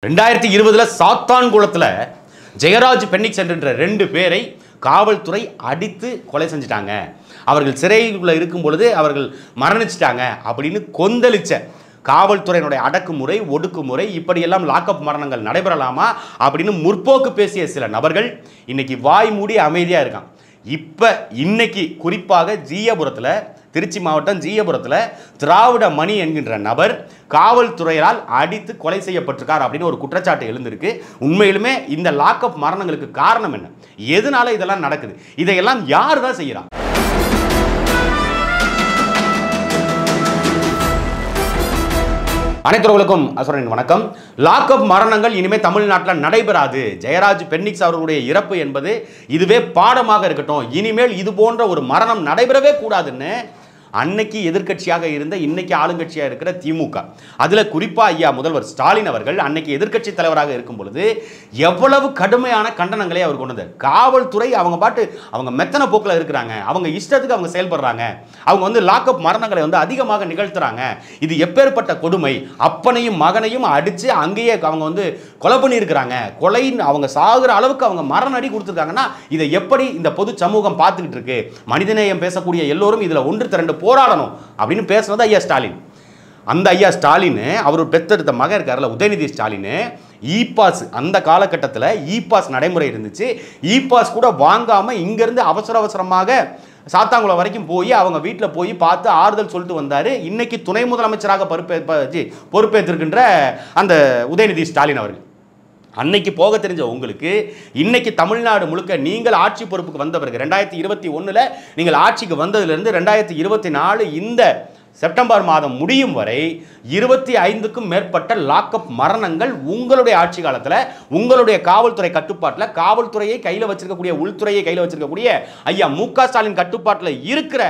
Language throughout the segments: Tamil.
2020 சாத்தான்குளத்துல ஜெயராஜ் பென்னிக்ஸ் என்ற 2 பேரை காவல்துறை அடித்து கொலை செஞ்சிட்டாங்க. அவர்கள் சிறைக்குள்ள இருக்கும் பொழுது அவர்கள் மரணிச்சிட்டாங்க அப்படின்னு கொந்தளிச்ச காவல்துறையினுடைய அடக்குமுறை, ஒடுக்குமுறை, இப்படியெல்லாம் லாக்அப் மரணங்கள் நடைபெறலாமா அப்படின்னு முற்போக்கு பேசிய சில நபர்கள் இன்னைக்கு வாய் மூடி அமைதியா இருக்காங்க. இன்னைக்கு குறிப்பாக ஜீயபுரத்தில், திருச்சி மாவட்டம் ஜீயபுரத்தில் திராவிட மணி என்கின்ற நபர் காவல்துறையால் அடித்து கொலை செய்யப்பட்டிருக்கார் அப்படின்னு ஒரு குற்றச்சாட்டு எழுந்திருக்கு. உண்மையிலுமே இந்த லாக்அப் மரணங்களுக்கு காரணம் என்ன? எதனால இதெல்லாம் நடக்குது? இதையெல்லாம் யார் தான் செய்யறாங்க? அனைத்துவர்களுக்கும் அசுரனின் வணக்கம். லாக்அப் மரணங்கள் இனிமே தமிழ்நாட்டில் நடைபெறாது. ஜெயராஜ் பென்னிக்ஸ் அவர்களுடைய இறப்பு என்பது இதுவே பாடமாக இருக்கட்டும். இனிமேல் இது போன்ற ஒரு மரணம் நடைபெறவே கூடாதுன்னு அன்னைக்கு எதிர்க்கட்சியாக இருந்த இன்னைக்கு ஆளுங்கட்சியாக இருக்கிற திமுக, அதுல குறிப்பா ஐயா முதல்வர் ஸ்டாலின் அவர்கள் அன்னைக்கு எதிர்க்கட்சி தலைவராக இருக்கும் பொழுது எவ்வளவு கடுமையான கண்டனங்களை அவர் கொண்டு வந்தார். காவல்துறை அவங்க மெத்தன போக்கில் இருக்கிறாங்க, அவங்க இஷ்டத்துக்கு அவங்க செயல்படுறாங்க, அவங்க லாக்அப் மரணங்களை அதிகமாக நிகழ்த்துறாங்க, இது எப்பேற்பட்ட கொடுமை, அப்பனையும் மகனையும் அடிச்சு அங்கேயே அவங்க கொலை பண்ணி இருக்கிறாங்க, கொலை அவங்க சாகுற அளவுக்கு அவங்க மரண அடி கொடுத்துருக்காங்கன்னா இதை எப்படி இந்த பொது சமூகம் பார்த்துக்கிட்டு இருக்கு? மனிதநேயம் பேசக்கூடிய எல்லோரும் இதுல ஒன்று திரண்டு போராடணும் அப்படின்னு பேசுனது ஐயா ஸ்டாலின். அந்த ஐயா ஸ்டாலின் அவர் பெத்தெடுத்த மகன் இருக்காருல்ல உதயநிதி ஸ்டாலின், இ பாஸ் அந்த காலகட்டத்தில் இ பாஸ் நடைமுறை இருந்துச்சு. இ பாஸ் கூட வாங்காம இங்கிருந்து அவசரமாக சாத்தாங்குளம் வரைக்கும் போய் அவங்க வீட்டில் போய் பார்த்து ஆறுதல் சொல்லிட்டு வந்தார். இன்னைக்கு துணை முதலமைச்சராக பொறுப்பேற்றிருக்கின்ற அந்த உதயநிதி ஸ்டாலின் அவர்கள். அன்னைக்கு போக தெரிஞ்ச உங்களுக்கு இன்னைக்கு தமிழ்நாடு முழுக்க நீங்கள் ஆட்சி பொறுப்புக்கு வந்த பிறகு 2021 நீங்கள் ஆட்சிக்கு வந்ததிலிருந்து 2024 இந்த செப்டம்பர் மாதம் முடியும் வரை 25க்கும் மேற்பட்ட லாக்அப் மரணங்கள் உங்களுடைய ஆட்சி காலத்தில், உங்களுடைய காவல்துறை கட்டுப்பாட்டில், காவல்துறையை கையில் வச்சிருக்கக்கூடிய, உள்துறையை கையில் வச்சிருக்கக்கூடிய ஐயா மு.க. ஸ்டாலின் கட்டுப்பாட்டில் இருக்கிற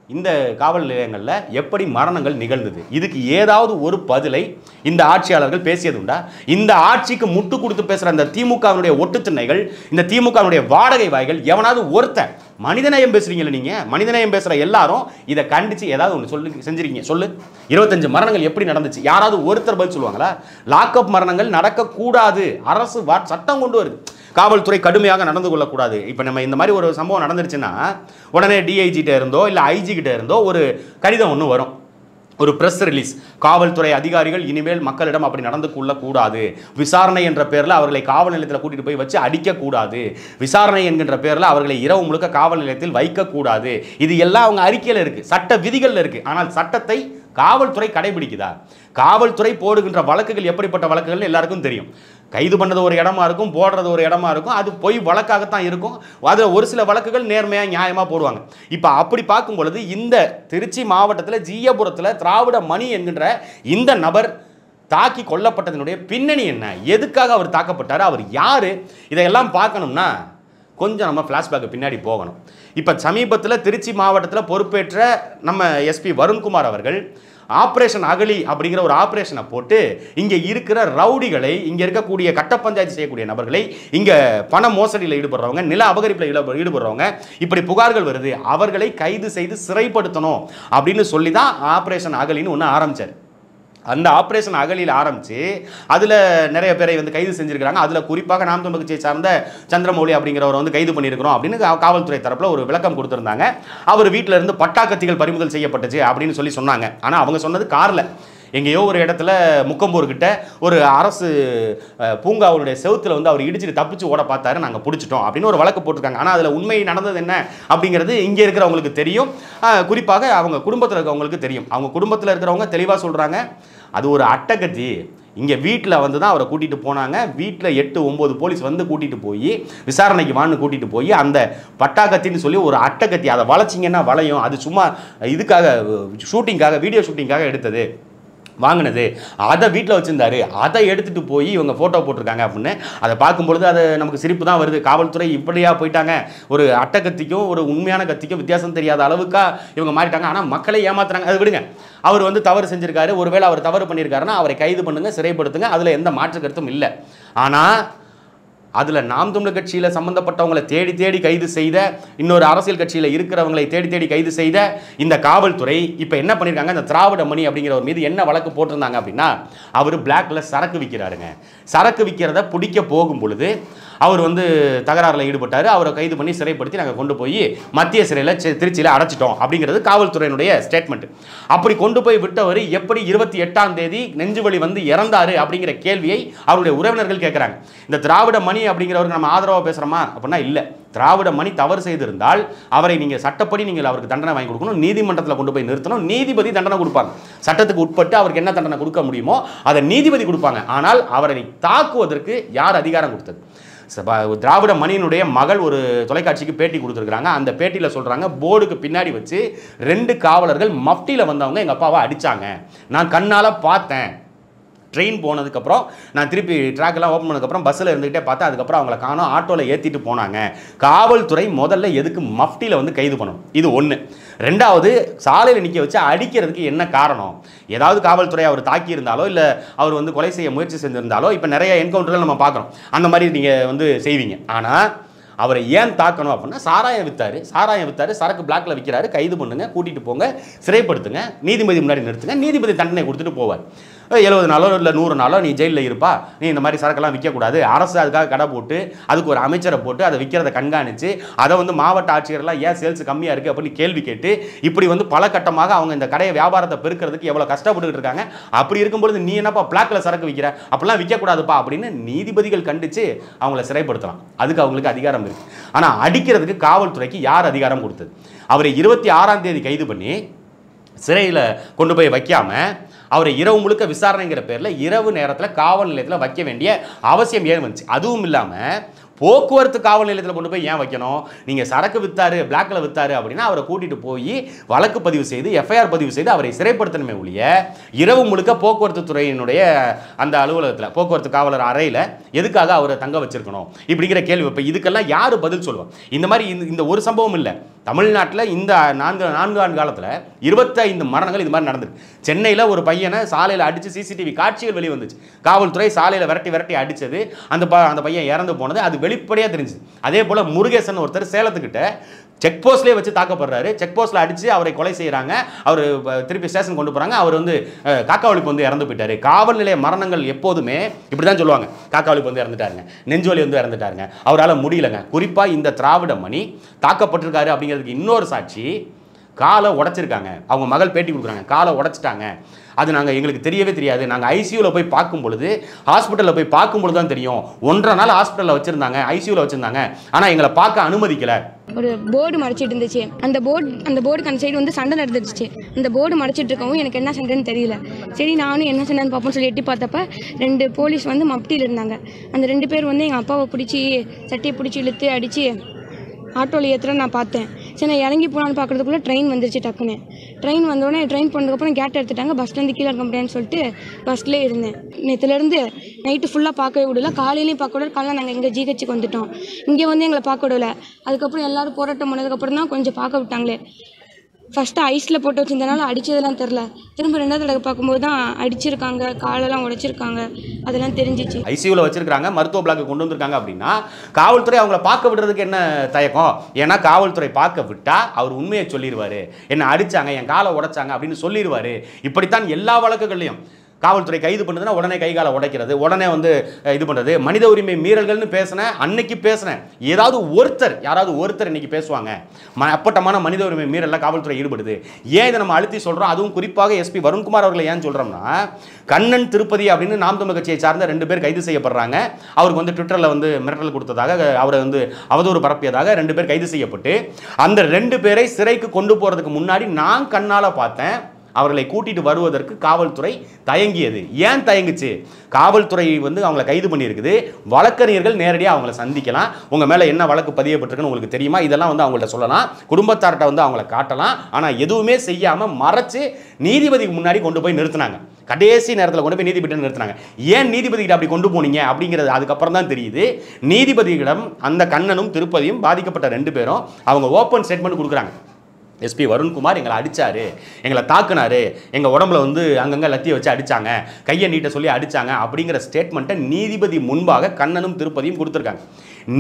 இந்த காவல் நிலையங்களில் எப்படி மரணங்கள் நிகழ்ந்தது? இதுக்கு ஏதாவது ஒரு பதிலை இந்த ஆட்சியாளர்கள் பேசியதுண்டா? இந்த ஆட்சிக்கு முட்டு கொடுத்து பேசுகிற அந்த திமுகவினுடைய ஒட்டுத்திண்ணைகள், இந்த திமுகவினுடைய வாடகை வாய்கள், எவனாவது ஒருத்தன் மனிதநேயம் பேசுறீங்களா? நீங்கள் மனிதநேயம் பேசுகிற எல்லாரும் இதை கண்டித்து ஏதாவது ஒன்று செஞ்சிருக்கீங்க? சொல்லு. 25 மரணங்கள் எப்படி நடந்துச்சு? யாராவது ஒருத்தர் பதில் சொல்லுவாங்களா? லாக்அப் மரணங்கள் நடக்கக்கூடாது, அரசு சட்டம் கொண்டு வருது, காவல்துறை கடுமையாக நடந்து கொள்ளக்கூடாது. இப்போ நம்ம இந்த மாதிரி ஒரு சம்பவம் நடந்துருச்சுன்னா உடனே டிஐஜிட்ட இருந்தோ இல்லை ஐஜி கிட்ட இருந்தோ ஒரு கடிதம் ஒன்று வரும், ஒரு பிரஸ் ரிலீஸ். காவல்துறை அதிகாரிகள் இனிமேல் மக்களிடம் அப்படி நடந்து கொள்ளக்கூடாது, விசாரணை என்ற பேரில் அவர்களை காவல் நிலையத்தில் கூட்டிட்டு போய் வச்சு அடிக்கக்கூடாது, விசாரணை என்கின்ற பேரில் அவர்களை இரவு முழுக்க காவல் நிலையத்தில் வைக்கக்கூடாது. இது எல்லாம் அவங்க அறிக்கையில் இருக்கு, சட்ட விதிகள் இருக்கு. ஆனால் சட்டத்தை காவல்துறை கடைபிடிக்குதா? காவல்துறை போடுகின்ற வழக்குகள் எப்படிப்பட்ட வழக்குகள் எல்லாருக்கும் தெரியும். கைது பண்ணது ஒரு இடமா இருக்கும், போடுறது ஒரு இடமா இருக்கும், அது பொய் வழக்காகத்தான் இருக்கும். அதில் ஒரு சில வழக்குகள் நேர்மையாக நியாயமாக போடுவாங்க. இப்போ அப்படி பார்க்கும் பொழுது இந்த திருச்சி மாவட்டத்தில் ஜீயபுரத்தில் திராவிட மணி என்கின்ற இந்த நபர் தாக்கி கொல்லப்பட்டதனுடைய பின்னணி என்ன? எதுக்காக அவர் தாக்கப்பட்டார்? அவர் யார்? இதையெல்லாம் பார்க்கணும்னா கொஞ்சம் நம்ம ஃப்ளாஷ்பேக்கு பின்னாடி போகணும். இப்போ சமீபத்தில் திருச்சி மாவட்டத்தில் பொறுப்பேற்ற நம்ம எஸ்பி வருண்குமார் அவர்கள் ஆப்ரேஷன் அகலி அப்படிங்கிற ஒரு ஆப்ரேஷனை போட்டு இங்கே இருக்கிற ரவுடிகளை, இங்கே இருக்கக்கூடிய கட்ட பஞ்சாயத்து செய்யக்கூடிய நபர்களை, இங்கே பண மோசடியில் ஈடுபடுறவங்க, நில அபகரிப்பில் ஈடுபடுறவங்க, இப்படி புகார்கள் வருது, அவர்களை கைது செய்து சிறைப்படுத்தணும் அப்படின்னு சொல்லி தான் ஆப்ரேஷன் அகலின்னு ஒன்று ஆரம்பித்தார். அந்த ஆப்ரேஷன் அகலியில் ஆரம்பித்து அதில் நிறைய பேரை கைது செஞ்சுருக்கிறாங்க. அதில் குறிப்பாக நாம் தமிழ் கட்சியை சார்ந்த சந்திரமௌலி அப்படிங்கிறவரை கைது பண்ணியிருக்கிறோம் அப்படின்னு காவல்துறை தரப்பில் ஒரு விளக்கம் கொடுத்துருந்தாங்க. அவர் வீட்டில் இருந்து பட்டாக்கத்திகள் பறிமுதல் செய்யப்பட்டுச்சு அப்படின்னு சொல்லி சொன்னாங்க. ஆனால் அவங்க சொன்னது காரில் எங்கேயோ ஒரு இடத்துல முக்கம்பூர்கிட்ட ஒரு அரசு பூங்காவுடைய செவுத்தில் அவர் இடிச்சுட்டு தப்பிச்சு ஓட பார்த்தாரு, நாங்கள் பிடிச்சிட்டோம் அப்படின்னு ஒரு வழக்கு போட்டிருக்காங்க. ஆனால் அதில் உண்மை நடந்தது என்ன அப்படிங்கிறது இங்கே இருக்கிறவங்களுக்கு தெரியும், குறிப்பாக அவங்க குடும்பத்தில் இருக்கிறவங்களுக்கு தெரியும். அவங்க குடும்பத்தில் இருக்கிறவங்க தெளிவாக சொல்கிறாங்க, அது ஒரு அட்டகத்தி. இங்கே வீட்டில் தான் அவரை கூட்டிகிட்டு போனாங்க. வீட்டில் 8-9 போலீஸ் கூட்டிகிட்டு போய் விசாரணைக்கு கூட்டிகிட்டு போய் அந்த பட்டாக்கத்தின்னு சொல்லி ஒரு அட்டகத்தி, அதை வளைச்சிங்கன்னா வளையும், அது சும்மா இதுக்காக ஷூட்டிங்காக, வீடியோ ஷூட்டிங்காக எடுத்தது, வாங்கினது, அதை வீட்டில் வச்சுருந்தாரு, அதை எடுத்துகிட்டு போய் இவங்க ஃபோட்டோ போட்டிருக்காங்க அப்படின்னு. அதை பார்க்கும்பொழுது அது நமக்கு சிரிப்பு தான் வருது. காவல்துறை இப்படியா போயிட்டாங்க? ஒரு அட்டக்கத்திக்கும் ஒரு உண்மையான கத்திக்கும் வித்தியாசம் தெரியாத அளவுக்கா இவங்க மாறிட்டாங்க. ஆனால் மக்களை ஏமாத்துறாங்க. அது விடுங்க, அவர் தவறு செஞ்சிருக்காரு, ஒருவேளை அவர் தவறு பண்ணியிருக்காருன்னா அவரை கைது பண்ணுங்க, சிறைப்படுத்துங்க, அதில் எந்த மாற்று கருத்தும் இல்லை. ஆனால் அதில் நாம் தமிழர் கட்சியில் சம்பந்தப்பட்டவங்களை தேடி தேடி கைது செய்த, இன்னொரு அரசியல் கட்சியில் இருக்கிறவங்களை தேடி தேடி கைது செய்த இந்த காவல்துறை இப்போ என்ன பண்ணியிருக்காங்க, இந்த திராவிட மணி அப்படிங்கிறவர் மீது என்ன வழக்கு போட்டிருந்தாங்க அப்படின்னா, அவர் பிளாக்ல சரக்கு விற்கிறாருங்க. சரக்கு விற்கிறத பிடிக்க போகும் பொழுது அவர் வந்து தகராறில் ஈடுபட்டார். அவரை கைது பண்ணி சிறைப்படுத்தி நாங்கள் கொண்டு போய் மத்திய சிறையில் திருச்சியில் அடைச்சிட்டோம் அப்படிங்கிறது காவல்துறையினுடைய ஸ்டேட்மெண்ட். அப்படி கொண்டு போய் விட்டவர் எப்படி 28ஆம் தேதி நெஞ்சுவலி வந்து இறந்தாரு அப்படிங்கிற கேள்வியை அவருடைய உறவினர்கள் கேட்குறாங்க. இந்த திராவிட மணி அப்படிங்கிறவருக்கு நம்ம ஆதரவாக பேசுகிறோமா அப்படின்னா இல்லை. திராவிட மணி தவறு செய்திருந்தால் அவரை நீங்கள் சட்டப்படி நீங்கள் அவருக்கு தண்டனை வாங்கி கொடுக்கணும், நீதிமன்றத்தில் கொண்டு போய் நிறுத்தணும், நீதிபதி தண்டனை கொடுப்பாங்க. சட்டத்துக்கு உட்பட்டு அவருக்கு என்ன தண்டனை கொடுக்க முடியுமோ அதை நீதிபதி கொடுப்பாங்க. ஆனால் அவரை தாக்குவதற்கு யார் அதிகாரம் கொடுத்தது? திராவிட மணியினுடைய மகள் ஒரு தொலைக்காட்சிக்கு பேட்டி கொடுத்துருக்காங்க. அந்த பேட்டியில் சொல்கிறாங்க, போர்டுக்கு பின்னாடி வச்சு 2 காவலர்கள் மஃப்டியில் வந்தவங்க எங்கள் அப்பாவை அடித்தாங்க, நான் கண்ணால் பார்த்தேன். ட்ரெயின் போனதுக்கப்புறம் நான் திருப்பி ட்ராக்கெல்லாம் ஓப்பன் பண்ணதுக்கப்புறம் பஸ்ஸில் இருந்துகிட்டே பார்த்தேன். அதுக்கப்புறம் அவங்கள காணோம், ஆட்டோவில் ஏற்றிட்டு போனாங்க. காவல்துறை முதல்ல எதுக்கு மஃப்டியில் வந்து கைது பண்ணணும்? இது ஒன்று. ரெண்டாவது, சாலையில் நிற்க வச்சு அடிக்கிறதுக்கு என்ன காரணம்? ஏதாவது காவல்துறை அவர் தாக்கியிருந்தாலோ இல்லை அவர் வந்து கொலை செய்ய முயற்சி செஞ்சிருந்தாலோ இப்போ நிறைய என்கவுண்டர்கள் நம்ம பார்க்குறோம், அந்த மாதிரி நீங்கள் வந்து செய்வீங்க. ஆனால் அவரை ஏன் தாக்கணும் அப்படின்னா, சாராயம் வித்தாரு, சரக்கு பிளாக்ல விற்கிறாரு, கைது பண்ணுங்க, கூட்டிட்டு போங்க, சிறைப்படுத்துங்க, நீதிபதி முன்னாடி நிறுத்துங்க, நீதிபதி தண்டனை கொடுத்துட்டு போவார். 70 நாளோ இல்லை 100 நாளோ நீ ஜெயிலில் இருப்பா, நீ இந்த மாதிரி சரக்கெல்லாம் விற்கக்கூடாது, அரசு அதுக்காக கடை போட்டு அதுக்கு ஒரு அமைச்சரை போட்டு அதை விற்கிறத கண்காணித்து அதை வந்து மாவட்ட ஆட்சியர்லாம் ஏன் சேல்ஸ் கம்மியாக இருக்குது அப்படின்னு கேள்வி கேட்டு இப்படி வந்து பல கட்டமாக அவங்க இந்த கடையை வியாபாரத்தை பெருக்கிறதுக்கு எவ்வளோ கஷ்டப்பட்டு இருக்காங்க. அப்படி இருக்கும்பொழுது நீ என்னப்பா பிளாக்ல சரக்கு விற்கிற, அப்படிலாம் விற்கக்கூடாதுப்பா அப்படின்னு நீதிபதிகள் கண்டித்து அவங்கள சிறைப்படுத்தலாம். அதுக்கு அவங்களுக்கு அதிகாரம் இருக்கு. ஆனால் அடிக்கிறதுக்கு காவல்துறைக்கு யார் அதிகாரம் கொடுத்தது? அவரை 26ஆம் தேதி கைது பண்ணி சிறையில் கொண்டு போய் வைக்காம அவரை இரவு முழுக்க விசாரணைங்கிற பேரில் இரவு நேரத்தில் காவல் நிலையத்தில் வைக்க வேண்டிய அவசியம் ஏன் வந்துச்சு? அதுவும் இல்லாமல் போக்குவரத்து காவல் நிலையத்தில் கொண்டு போய் ஏன் வைக்கணும்? நீங்கள் சரக்கு வித்தாரு, பிளாக்ல வித்தாரு அப்படின்னா அவரை கூட்டிகிட்டு போய் வழக்கு பதிவு செய்து எஃப்ஐஆர் பதிவு செய்து அவரை சிறைப்படுத்தணுமே ஒழிய இரவு முழுக்க போக்குவரத்து துறையினுடைய அந்த அலுவலகத்தில் போக்குவரத்து காவலர் அறையில் எதுக்காக அவரை தங்க வச்சிருக்கணும் இப்படிங்கிற கேள்வி. இப்போ இதுக்கெல்லாம் யார் பதில் சொல்லுவோம்? இந்த மாதிரி இந்த ஒரு சம்பவம் இல்லை, தமிழ்நாட்டில் இந்த 4 ஆண்டு காலத்தில் 25 மரணங்கள் இது மாதிரி நடந்திருக்கு. சென்னையில் ஒரு பையனை சாலையில் அடித்து சிசிடிவி காட்சிகள் வெளியே வந்துச்சு. காவல்துறை சாலையில் விரட்டி அடித்தது, அந்த பையன் இறந்து போனது அது வெளிப்படையாக தெரிஞ்சுது. அதே போல் முருகேசன் ஒருத்தர் சேலத்துக்கிட்ட செக் போஸ்ட்லேயே வச்சு தாக்கப்படுறாரு. செக் போஸ்ட்டில் அடித்து அவரை கொலை செய்கிறாங்க. அவர் திருப்பி ஸ்டேஷன் கொண்டு போகிறாங்க. அவர் வந்து காக்காவளிப்பு வந்து இறந்து போயிட்டார். காவல் நிலைய மரணங்கள் எப்போதுமே இப்படி தான் சொல்லுவாங்க, காக்காவளிப்பு வந்து இறந்துட்டாருங்க, நெஞ்சோலி வந்து இறந்துட்டாருங்க, அவரால் முடியலைங்க. குறிப்பாக இந்த திராவிட மணி தாக்கப்பட்டிருக்காரு அப்படிங்கிறதுக்கு இன்னொரு சாட்சி, காலை உடைச்சிருக்காங்க. அவங்க மகள் பேட்டி கொடுக்குறாங்க, காலை உடைச்சிட்டாங்க, அது நாங்கள் எங்களுக்கு தெரியவே தெரியாது, நாங்கள் ஐசியூவில் போய் பார்க்கும் பொழுது ஹாஸ்பிட்டலில் போய் பார்க்கும் பொழுது தான் தெரியும், 1.5 நாள் ஹாஸ்பிட்டலில் வச்சுருந்தாங்க, ஐசியூவில் வச்சுருந்தாங்க, ஆனால் எங்களை பார்க்க அனுமதிக்கலை. ஒரு போர்டு மறைச்சிட்டு இருந்துச்சு. அந்த போர்டுக்கு அந்த சைடு வந்து சண்டை நடந்துருச்சு. அந்த போர்டு மறைச்சிட்டு இருக்கவும் எனக்கு என்ன சண்டைன்னு தெரியல. சரி நானும் என்ன சண்டைன்னு பார்ப்போம்னு சொல்லி எட்டி பார்த்தப்ப 2 போலீஸ் வந்து மப்டியில் இருந்தாங்க. அந்த 2 பேர் வந்து எங்கள் அப்பாவை பிடிச்சி சட்டையை பிடிச்சி இழுத்து அடித்து ஆட்டோவில் ஏற்றுற நான் பார்த்தேன். சரி நான் இறங்கி போனான்னு பார்க்குறதுக்குள்ளே ட்ரெயின் வந்துருச்சு. டக்குன்னு ட்ரெயின் வந்தோடனே ட்ரெயின் போனதுக்கப்புறம் கேட் எடுத்துட்டாங்க. பஸ்லேருந்து கீழே இருக்க முடியாதுன்னு சொல்லிட்டு பஸ்லேயே இருந்தேன். நேற்றுலேருந்து நைட்டு ஃபுல்லாக பார்க்கவே விடல, காலையிலையும் பார்க்க விடல. காலையில் நாங்கள் எங்கள் ஜிஹெச்சுக்கு வந்துட்டோம், இங்கே வந்து எங்களை பார்க்க விடல. அதுக்கப்புறம் எல்லோரும் போராட்டம் பண்ணதுக்கப்புறம் தான் கொஞ்சம் பார்க்க விட்டாங்களே. ஃபஸ்ட்டு ஐஸில் போட்டு வச்சிருந்தனால அடித்ததெல்லாம் தெரில. திரும்ப 2வது தடவை பார்க்கும்போது தான் அடிச்சிருக்காங்க, காலெல்லாம் உடைச்சிருக்காங்க, அதெல்லாம் தெரிஞ்சிச்சு. ஐசியூவில் வச்சிருக்காங்க, மருத்துவ பிளாக்கு கொண்டு வந்திருக்காங்க அப்படின்னா காவல்துறை அவங்கள பார்க்க விடுறதுக்கு என்ன தயக்கம்? ஏன்னா காவல்துறை பார்க்க விட்டா அவர் உண்மையை சொல்லிடுவார், என்ன அடித்தாங்க, என் காலை உடைச்சாங்க அப்படின்னு சொல்லிடுவார். இப்படித்தான் எல்லா வழக்குகள்லையும் காவல்துறை கைது பண்ணுதுன்னா உடனே கை காலை உடைக்கிறது, உடனே வந்து இது பண்ணுறது. மனித உரிமை மீறல்கள்னு பேசினேன், அன்னைக்கு பேசினேன். யாராவது ஒருத்தர் இன்னைக்கு பேசுவாங்க அப்பட்டமான மனித உரிமை மீறலில் காவல்துறை ஈடுபடுது. ஏன் இதை நம்ம அழுத்தி சொல்கிறோம்? அதுவும் குறிப்பாக எஸ்பி வருண்குமார் அவர்களை ஏன் சொல்கிறோம்னா, கண்ணன் திருப்பதி அப்படின்னு நாம் தமிழர் கட்சியை சார்ந்த 2 பேர் கைது செய்யப்படுறாங்க. அவருக்கு வந்து ட்விட்டரில் வந்து மிரட்டல் கொடுத்ததாக, அவரை வந்து அவதூறு பரப்பியதாக 2 பேர் கைது செய்யப்பட்டு அந்த 2 பேரை சிறைக்கு கொண்டு போகிறதுக்கு முன்னாடி நான் கண்ணால் பார்த்தேன். அவர்களை கூட்டிட்டு வருவதற்கு காவல்துறை தயங்கியது. ஏன் தயங்குச்சு? காவல்துறை வந்து அவங்களை கைது பண்ணியிருக்குது, வழக்கறிஞர்கள் நேரடியாக அவங்கள சந்திக்கலாம், உங்கள் மேலே என்ன வழக்கு பதியப்பட்டிருக்குன்னு உங்களுக்கு தெரியுமா, இதெல்லாம் வந்து அவங்கள்ட்ட சொல்லலாம், குடும்பத்தார்கிட்ட வந்து அவங்கள காட்டலாம். ஆனால் எதுவுமே செய்யாமல் மறைச்சு நீதிபதிக்கு முன்னாடி கொண்டு போய் நிறுத்தினாங்க. கடைசி நேரத்தில் கொண்டு போய் நீதிபதியிடம் நிறுத்தினாங்க. ஏன் நீதிபதிகிட்ட அப்படி கொண்டு போனீங்க அப்படிங்கிறது அதுக்கப்புறம் தான் தெரியுது. நீதிபதியிடம் அந்த கண்ணனும் திருப்பதியும் பாதிக்கப்பட்ட 2 பேரும் அவங்க ஓப்பன் ஸ்டேட்மெண்ட் கொடுக்குறாங்க. எஸ்பி வருண்குமார் எங்களை அடித்தார், எங்களை தாக்குனாரு, எங்கள் உடம்புல வந்து அங்கங்கே லத்தியை வச்சு அடித்தாங்க, கையை நீட்ட சொல்லி அடித்தாங்க அப்படிங்கிற ஸ்டேட்மெண்ட்டை நீதிபதி முன்பாக கண்ணனும் திருப்பதியும் கொடுத்துருக்காங்க.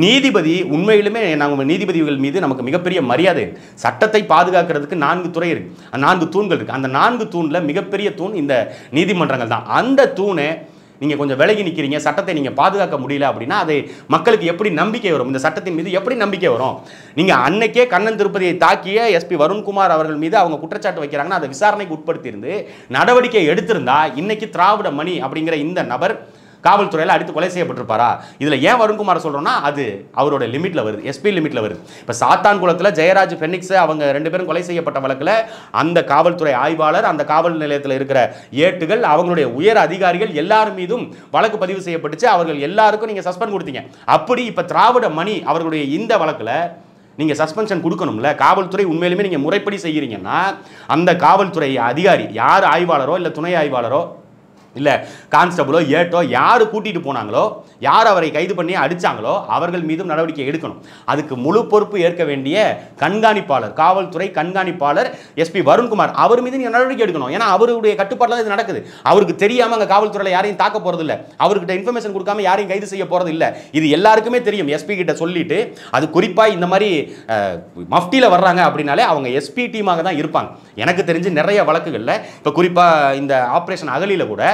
நீதிபதி உண்மையிலுமே நம்ம நீதிபதிகள் மீது நமக்கு மிகப்பெரிய மரியாதை. சட்டத்தை பாதுகாக்கிறதுக்கு 4 துறை இருக்குது, 4 தூண்கள் இருக்குது. அந்த 4 தூணில் மிகப்பெரிய தூண் இந்த நீதிமன்றங்கள் தான். அந்த தூணை நீங்கள் கொஞ்சம் விலகி நிற்கிறீங்க, சட்டத்தை நீங்கள் பாதுகாக்க முடியல அப்படின்னா அது மக்களுக்கு எப்படி நம்பிக்கை வரும்? இந்த சட்டத்தின் மீது எப்படி நம்பிக்கை வரும்? நீங்கள் அன்னைக்கே கண்ணன் திருப்பதியை தாக்கிய எஸ்பி வருண்குமார் அவர்கள் மீது அவங்க குற்றச்சாட்டு வைக்கிறாங்கன்னா அதை விசாரணைக்கு உட்படுத்தியிருந்து நடவடிக்கை எடுத்திருந்தா இன்னைக்கு திராவிட மணி அப்படிங்கிற இந்த நபர் காவல்துறையில் அடித்து கொலை செய்யப்பட்டிருப்பாரா? இதில் ஏன் வருண்குமார் சொல்கிறோன்னா அது அவரோட லிமிட்டில் வருது, எஸ்பி லிமிட்டில் வருது. இப்போ சாத்தான்குளத்தில் ஜெயராஜ் பென்னிக்ஸ் அவங்க 2 பேரும் கொலை செய்யப்பட்ட வழக்கில் அந்த காவல்துறை ஆய்வாளர், அந்த காவல் நிலையத்தில் இருக்கிற ஏட்டுகள், அவங்களுடைய உயர் அதிகாரிகள் எல்லார் மீதும் வழக்கு பதிவு செய்யப்பட்டுச்சு. அவர்கள் எல்லாருக்கும் நீங்கள் சஸ்பெண்ட் கொடுத்தீங்க. அப்படி இப்போ திராவிட மணி அவர்களுடைய இந்த வழக்கில் நீங்கள் சஸ்பென்ஷன் கொடுக்கணும்ல. காவல்துறை உண்மையிலுமே நீங்கள் முறைப்படி செய்கிறீங்கன்னா அந்த காவல்துறை அதிகாரி யார், ஆய்வாளரோ இல்லை துணை ஆய்வாளரோ இல்லை கான்ஸ்டபிளோ ஏட்டோ யார் கூட்டிகிட்டு போனாங்களோ, யார் அவரை கைது பண்ணி அடித்தாங்களோ அவர்கள் மீதும் நடவடிக்கை எடுக்கணும். அதுக்கு முழு பொறுப்பு ஏற்க வேண்டிய கண்காணிப்பாளர், காவல்துறை கண்காணிப்பாளர் எஸ்பி வருண்குமார், அவர் மீது நீங்கள் நடவடிக்கை எடுக்கணும். ஏன்னா அவருடைய கட்டுப்பாட்டில் இது நடக்குது. அவருக்கு தெரியாமல் அங்கே காவல்துறையில் யாரையும் தாக்க போகிறது இல்லை, அவர்கிட்ட இன்ஃபர்மேஷன் கொடுக்காம யாரையும் கைது செய்ய போகிறது இல்லை. இது எல்லாருக்குமே தெரியும். எஸ்பி கிட்ட சொல்லிட்டு அது குறிப்பாக இந்த மாதிரி மஃப்டியில் வர்றாங்க அப்படின்னாலே அவங்க எஸ்பி டீமாக தான் இருப்பாங்க. எனக்கு தெரிஞ்சு நிறைய வழக்குகளில் இப்போ குறிப்பாக இந்த ஆப்ரேஷன் அகலியில் கூட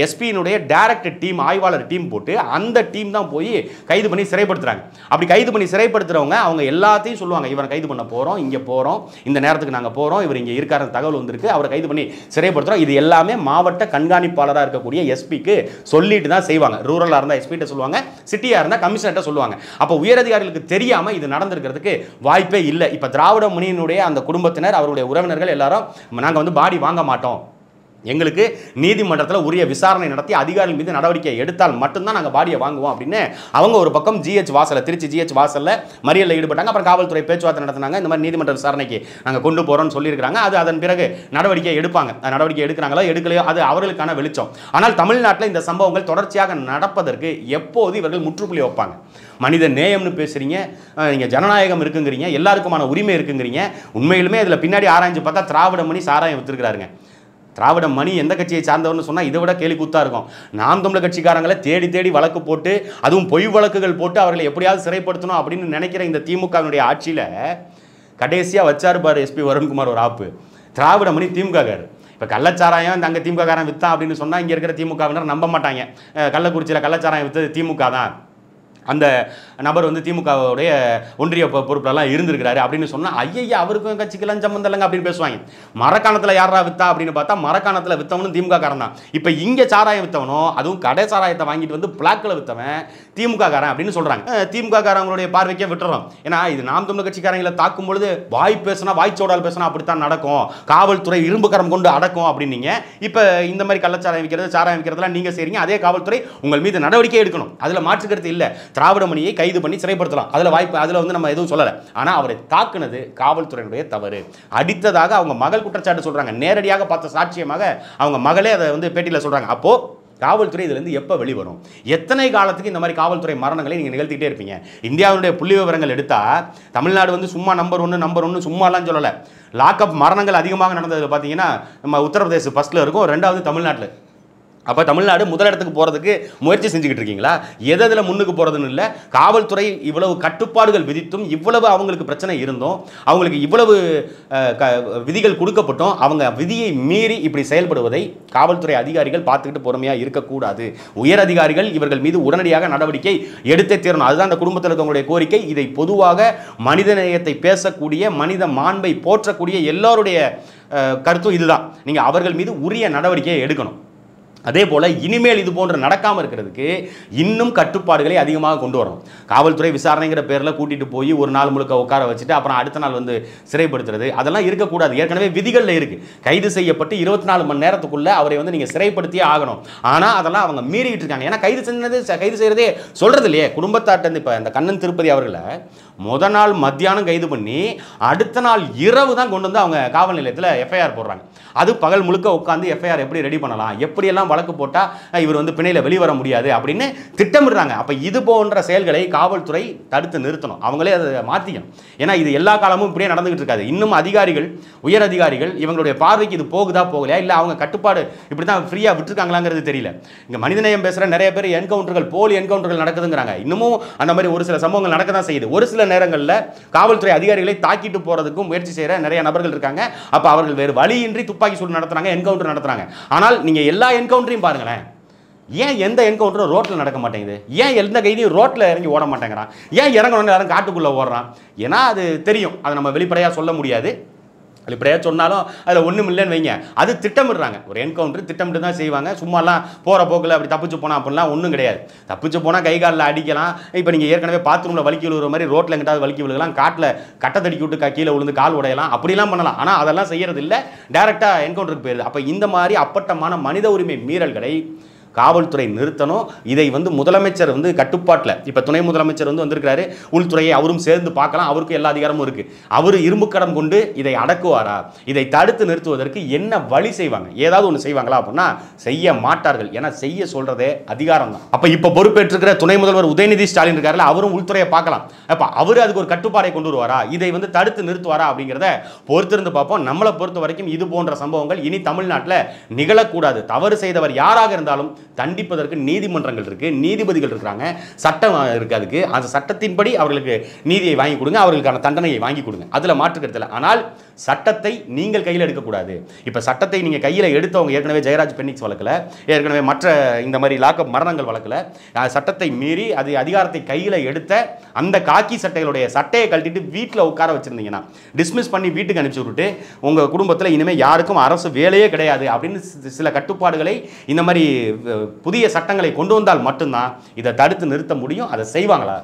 எஸ்பியினுடைய டைரக்ட் டீம், ஆய்வாளர் டீம் போட்டு அந்த டீம் தான் போய் கைது பண்ணி சிறைப்படுத்துறாங்க. அப்படி கைது பண்ணி சிறைப்படுத்துறவங்க அவங்க எல்லாத்தையும் சொல்லுவாங்க, இவரை கைது பண்ண போகிறோம், இங்கே போகிறோம், இந்த நேரத்துக்கு நாங்கள் போகிறோம், இவர் இங்கே இருக்கார தகவல் வந்திருக்கு, அவரை கைது பண்ணி சிறைப்படுத்துகிறோம். இது எல்லாமே மாவட்ட கண்காணிப்பாளராக இருக்கக்கூடிய எஸ்பிக்கு சொல்லிட்டு தான் செய்வாங்க. ரூரலாக இருந்தால் எஸ்பிகிட்ட சொல்லுவாங்க, சிட்டியாக இருந்தால் கமிஷனர்கிட்ட சொல்லுவாங்க. அப்போ உயரதிகாரிகளுக்கு தெரியாமல் இது நடந்திருக்கிறதுக்கு வாய்ப்பே இல்லை. இப்போ திராவிட முனியினுடைய அந்த குடும்பத்தினர், அவருடைய உறவினர்கள் எல்லாரும் நாங்கள் வந்து பாடி வாங்க மாட்டோம், எங்களுக்கு நீதிமன்றத்தில் உரிய விசாரணை நடத்தி அதிகாரிகள் மீது நடவடிக்கை எடுத்தால் மட்டும்தான் நாங்கள் பாடியை வாங்குவோம் அப்படின்னு அவங்க ஒரு பக்கம் ஜிஹெச் வாசலில், திருச்சி ஜிஹெச் வாசலில் மறியலில் ஈடுபட்டாங்க. அப்புறம் காவல்துறை பேச்சுவார்த்தை நடத்தினாங்க, இந்த மாதிரி நீதிமன்ற விசாரணைக்கு நாங்கள் கொண்டு போகிறோம்னு சொல்லியிருக்காங்க. அது அதன் பிறகு நடவடிக்கை எடுப்பாங்க. நடவடிக்கை எடுக்கிறாங்களோ எடுக்கலையோ அது அவர்களுக்கான வெளிச்சம். ஆனால் தமிழ்நாட்டில் இந்த சம்பவங்கள் தொடர்ச்சியாக நடப்பதற்கு எப்போது இவர்கள் முற்றுப்புள்ளி வைப்பாங்க? மனித நேயம்னு பேசுகிறீங்க, நீங்கள் ஜனநாயகம் இருக்குங்கிறீங்க, எல்லாருக்குமான உரிமை இருக்குங்கிறீங்க. உண்மையிலுமே இதில் பின்னாடி ஆராய்ஞ்சு பார்த்தா திராவிட மணி சாராயம் விற்றுருக்கிறாருங்க. திராவிட மணி எந்த கட்சியை சார்ந்தவர்னு சொன்னால் இதை விட கேலி கூத்தா இருக்கும். நாம் தமிழர் கட்சிக்காரங்களை தேடி தேடி வழக்கு போட்டு, அதுவும் பொய் வழக்குகள் போட்டு அவர்களை எப்படியாவது சிறைப்படுத்தணும் அப்படின்னு நினைக்கிற இந்த திமுகவினுடைய ஆட்சியில் கடைசியாக வச்சாரு பாரு எஸ்பி வருண்குமார் ஒரு ஆப்பு, திராவிட மணி திமுககார். இப்போ கள்ளச்சாராயம் இந்த அங்கே திமுககாரன் வித்தான் அப்படின்னு சொன்னால் இங்கே இருக்கிற திமுகவினர் நம்ப மாட்டாங்க. கள்ளக்குறிச்சியில் கள்ளச்சாராயம் விற்றது திமுக தான், அந்த நபர் வந்து திமுகவுடைய ஒன்றிய பொறுப்புலலாம் இருந்திருக்கிறாரு அப்படின்னு சொன்னால் ஐயா அவருக்கும் கட்சிக்கெல்லாம் சம்மந்தம் இல்லைங்க அப்படின்னு பேசுவாங்க. மரக்காணத்தில் யாரா வித்தா அப்படின்னு பார்த்தா மரக்காணத்தில் வித்தவனும் திமுக காரன் தான். இப்போ இங்கே சாராயம் வித்தவனும், அதுவும் கடை சாராயத்தை வாங்கிட்டு வந்து பிளாக்கில் வித்தவன் திமுக காரன் அப்படின்னு சொல்கிறாங்க. திமுக காரங்களுடைய பார்வைக்கே விட்டுறோம். ஏன்னா இது நாம் தமிழர் கட்சிக்காரங்களை தாக்கும் பொழுது வாய் பேசினா, வாய்ச்சோடால் பேசினா அப்படித்தான் நடக்கும், காவல்துறை இரும்பு கரம் கொண்டு அடக்கும் அப்படின்னீங்க. இப்போ இந்த மாதிரி கள்ளச்சாராயம் விற்கிறது, சாராயம் விற்கிறதுலாம் நீங்கள் செய்றீங்க. அதே காவல்துறை உங்கள் மீது நடவடிக்கை எடுக்கணும், அதில் மாற்றுக்கிறது இல்லை. திராவிட மணியை கைது பண்ணி சிறைப்படுத்தலாம், அதில் வாய்ப்பு, அதில் வந்து நம்ம எதுவும் சொல்லலை. ஆனால் அவரை தாக்குனது காவல்துறையினுடைய தவறு. அடித்ததாக அவங்க மகள் குற்றச்சாட்டு சொல்கிறாங்க. நேரடியாக பார்த்த சாட்சியமாக அவங்க மகளே அதை வந்து பேட்டியில் சொல்கிறாங்க. அப்போது காவல்துறை இதுலேருந்து எப்போ வெளிவரும்? எத்தனை காலத்துக்கு இந்த மாதிரி காவல்துறை மரணங்களை நீங்கள் நிகழ்த்திக்கிட்டே இருப்பீங்க? இந்தியாவுடைய புள்ளி விவரங்கள் எடுத்தால் தமிழ்நாடு வந்து சும்மா நம்பர் ஒன்று சும்மாலாம் சொல்லலை. லாக்அப் மரணங்கள் அதிகமாக நடந்தது பார்த்தீங்கன்னா நம்ம உத்தரப்பிரதேச ஃபர்ஸ்ட்டில் இருக்கும், 2வது தமிழ்நாட்டில். அப்போ தமிழ்நாடு முதலிடத்துக்கு போகிறதுக்கு முயற்சி செஞ்சுக்கிட்டு இருக்கீங்களா? எதில் முன்னுக்கு போகிறதுன்னு இல்லை. காவல்துறை இவ்வளவு கட்டுப்பாடுகள் விதித்தும், இவ்வளவு அவங்களுக்கு பிரச்சனை இருந்தும், அவங்களுக்கு இவ்வளவு விதிகள் கொடுக்கப்பட்டும் அவங்க விதியை மீறி இப்படி செயல்படுவதை காவல்துறை அதிகாரிகள் பார்த்துக்கிட்டு பொறுமையாக இருக்கக்கூடாது. உயர் அதிகாரிகள் இவர்கள் மீது உடனடியாக நடவடிக்கை எடுத்தே தீரணும். அதுதான் அந்த குடும்பத்தில் இருக்கவங்களுடைய கோரிக்கை. இதை பொதுவாக மனிதநேயத்தை பேசக்கூடிய, மனித மாண்பை போற்றக்கூடிய எல்லோருடைய கருத்தும் இதுதான். நீங்கள் அவர்கள் மீது உரிய நடவடிக்கையை எடுக்கணும். அதே போல் இனிமேல் இது போன்று நடக்காமல் இருக்கிறதுக்கு இன்னும் கட்டுப்பாடுகளை அதிகமாக கொண்டு வரணும். காவல்துறை விசாரணைங்கிற பேரில் கூட்டிகிட்டு போய் ஒரு நாள் முழுக்க உட்கார வச்சுட்டு அப்புறம் அடுத்த நாள் வந்து சிறைப்படுத்துறது, அதெல்லாம் இருக்கக்கூடாது. ஏற்கனவே விதிகளில் இருக்குது. கைது செய்யப்பட்டு 24 மணி நேரத்துக்குள்ளே அவரை வந்து நீங்கள் சிறைப்படுத்தியே ஆகணும். ஆனால் அதெல்லாம் அவங்க மீறிக்கிட்டு இருக்காங்க. ஏன்னா கைது செய்கிறதே சொல்கிறது இல்லையே. குடும்பத்தாட்ட இப்போ இந்த கண்ணன் திருப்பதி அவர்களை முத நாள் மத்தியானம் கைது பண்ணி அடுத்த நாள் இரவு தான் கொண்டு வந்து அவங்க காவல் நிலையத்தில் எஃப்ஐஆர் போடுறாங்க. அது பகல் முழுக்க உட்காந்து எஃப்ஐஆர் எப்படி ரெடி பண்ணலாம், எப்படியெல்லாம் வழக்கு போட்டால் இவர் வந்து பிணையில் வெளிவர முடியாது அப்படின்னு திட்டமிடுறாங்க. அப்போ இது போன்ற செயல்களை காவல்துறை தடுத்து நிறுத்தணும், அவங்களே அதை மாற்றிக்கணும். ஏன்னா இது எல்லா காலமும் இப்படியே நடந்துகிட்டு இருக்காது. இன்னும் அதிகாரிகள், உயர் அதிகாரிகள் இவங்களுடைய பார்வைக்கு இது போகுதா போகலையா, இல்லை அவங்க கட்டுப்பாடு இப்படி தான் ஃப்ரீயாக விட்டுருக்காங்களாங்கிறது தெரியல. இங்கே மனிதநேயம் பேசுகிற நிறைய பேர் என்கவுண்டர்கள், போலி என்கவுண்டர்கள் நடக்குதுங்கிறாங்க. இன்னமும் அந்த மாதிரி ஒரு சில சம்பவங்கள் நடக்க தான் செய்யுது. ஒரு சில நேரங்களில் காவல்துறை அதிகாரிகளை தாக்கிட்டு போகிறதுக்கும் முயற்சி செய்கிற நிறைய நபர்கள் இருக்காங்க. அப்போ அவர்கள் வேறு வழியின்றி துப்பாக்கி சூடு நடத்துறாங்க, என்கவுண்டர் நடத்துறாங்க. ஆனால் நீங்கள் எல்லா என்கவுண்டரையும் பாருங்களேன், ஏன் எந்த என்கவுண்டரும் ரோட்டில் நடக்க மாட்டேங்குது? ஏன் எந்த கைதியும் ரோட்டில் இறங்கி ஓட மாட்டேங்கிறான்? ஏன் இறங்கணும்னு யாரும் காட்டுக்குள்ளே ஓடுறான்? ஏன்னா அது தெரியும், அதை நம்ம வெளிப்படையாக சொல்ல முடியாது. வெளிப்படையாக சொன்னாலும் அதில் ஒன்றும் இல்லைன்னு வைங்க, அது திட்டமிடுறாங்க. ஒரு என்கவுண்டர் திட்டமிட்டு தான் செய்வாங்க. சும்மாலாம் போகிற போக்கில் அப்படி தப்பிச்சு போனால் அப்படிலாம் ஒன்றும் கிடையாது. தப்பிச்சு போனால் கை காலில் அடிக்கலாம். இப்போ நீங்கள் ஏற்கனவே பாத்ரூமில் வலிக்கி விழுகிற மாதிரி ரோட்டில் எங்கிட்டாவது வலிக்கி விழுகலாம், காட்டில் கட்டத்தடிக்கி விட்டு கீழே விழுந்து கால் உடையலாம், அப்படிலாம் பண்ணலாம். ஆனால் அதெல்லாம் செய்கிறது இல்லை, டைரெக்டாக என்கவுண்டருக்கு போயிருது. அப்போ இந்த மாதிரி அப்பட்டமான மனித உரிமை மீறல்களை காவல்துறை நிறுத்தணும். இதை வந்து முதலமைச்சர் வந்து கட்டுப்பாட்டில், இப்போ துணை முதலமைச்சர் வந்து வந்திருக்கிறாரு, உள்துறையை அவரும் சேர்ந்து பார்க்கலாம், அவருக்கு எல்லா அதிகாரமும் இருக்குது. அவர் இரும்பு கடம் கொண்டு இதை அடக்குவாரா? இதை தடுத்து நிறுத்துவதற்கு என்ன வழி செய்வாங்க? ஏதாவது ஒன்று செய்வாங்களா அப்படின்னா செய்ய மாட்டார்கள். ஏன்னா செய்ய சொல்றதே அதிகாரம் தான். அப்போ இப்போ பொறுப்பேற்றிருக்கிற துணை முதல்வர் உதயநிதி ஸ்டாலின் இருக்காருல்ல, அவரும் உள்துறையை பார்க்கலாம். அப்போ அவர் அதுக்கு ஒரு கட்டுப்பாடை கொண்டு வருவாரா, இதை வந்து தடுத்து நிறுத்துவாரா அப்படிங்கிறத பொறுத்திருந்து பார்ப்போம். நம்மளை பொறுத்த வரைக்கும் இது போன்ற சம்பவங்கள் இனி தமிழ்நாட்டில் நிகழக்கூடாது. தவறு செய்தவர் யாராக இருந்தாலும் தண்டிப்பதற்கு நீதிமன்றங்கள் இருக்கு, நீதிபதிகள் இருக்காங்க, சட்டம் இருக்கு. அதுக்கு அந்த சட்டத்தின்படி அவர்களுக்கு நீதியை வாங்கி கொடுங்க, அவர்களுக்கான தண்டனையை வாங்கி கொடுங்க, அதுல மாற்று கருத்து இல்லை. ஆனால் சட்டத்தை நீங்கள் கையில் எடுக்கக்கூடாது. இப்போ சட்டத்தை நீங்கள் கையில் எடுத்தவங்க ஏற்கனவே ஜெயராஜ் பென்னிக்ஸ் வழக்கில், ஏற்கனவே மற்ற இந்த மாதிரி லாக்அப் மரணங்கள் வழக்கில் சட்டத்தை மீறி அது அதிகாரத்தை கையில் எடுத்த அந்த காக்கி சட்டைகளுடைய சட்டையை கழட்டிட்டு வீட்டில் உட்கார வச்சிருந்தீங்கன்னா, டிஸ்மிஸ் பண்ணி வீட்டுக்கு அனுப்பிச்சு விட்டுட்டு உங்கள் குடும்பத்தில் இனிமேல் யாருக்கும் அரசு வேலையே கிடையாது அப்படின்னு சில கட்டுப்பாடுகளை, இந்த மாதிரி புதிய சட்டங்களை கொண்டு வந்தால் மட்டும்தான் இதை தடுத்து நிறுத்த முடியும். அதை செய்வாங்களா?